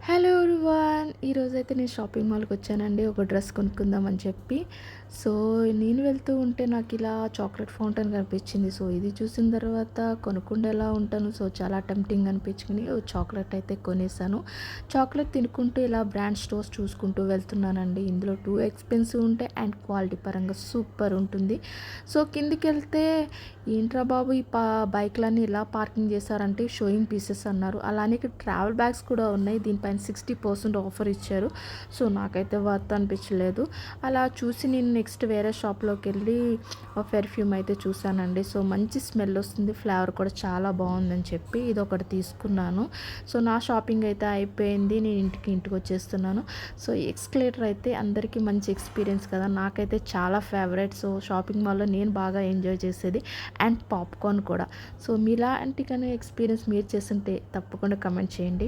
Hello everyone. ఈరోజైతే నేను shopping మాల్‌కి వచ్చానండి. ఒక డ్రెస్ కొనుక్కుందామని చెప్పి. సో, నేను వెళ్తూ ఉంటే నాకిలా చాక్లెట్ ఫౌంటైన్ కనిపించింది. సో, ఇది చూసిన తర్వాత కొనకుండా ఎలా ఉంటాను. సో, చాలా టెంప్టింగ్ అనిపించుకొని ఓ చాక్లెట్ అయితే కొనేసాను. చాక్లెట్ తినుకుంటూ ఇలా బ్రాండ్ స్టోర్స్ చూసుకుంటూ వెళ్తున్నానండి. ఇందులో 2 ఎక్స్‌పెన్సివ్ ఉంటాయి అండ్ క్వాలిటీ పరంగా సూపర్ ఉంటుంది. సో, కిందికెళ్తే ఏంట్రా బాబు ఈ బైక్‌లన్నీ ఇలా పార్కింగ్ చేశారంటే షోయింగ్ పీసెస్ అన్నారు. అలానే ఇక్కడ ట్రావెల్ బ్యాగ్స్ కూడా ఉన్నాయి. దీనిపైన 60% ఆఫర్ ఇచ్చారు. సో, నాకైతే వర్త్ అనిపించలేదు. అలా చూసి నేను నెక్స్ట్ వేరే షాప్‌లోకెళ్ళి పెర్ఫ్యూమ్ అయితే చూసానండి. సో, మంచి స్మెల్ వస్తుంది. ఫ్లేవర్ కూడా చాలా బాగుందని చెప్పి ఇదొకటి తీసుకున్నాను. సో, నా షాపింగ్ అయితే అయిపోయింది. నేను ఇంటికొచ్చేస్తున్నాను. సో, ఎస్కలేటర్ అయితే అందరికీ మంచి ఎక్స్‌పీరియన్స్ కదా! నాకైతే చాలా ఫేవరెట్. సో, షాపింగ్ మాల్‌లో నేను బాగా ఎంజాయ్ చేసేది అండ్ పాప్‌కార్న్ కూడా. సో, మీలాంటి కానీ ఎక్స్‌పీరియన్స్ మీరు చేసుంటే తప్పకుండా కమెంట్ చేయండి.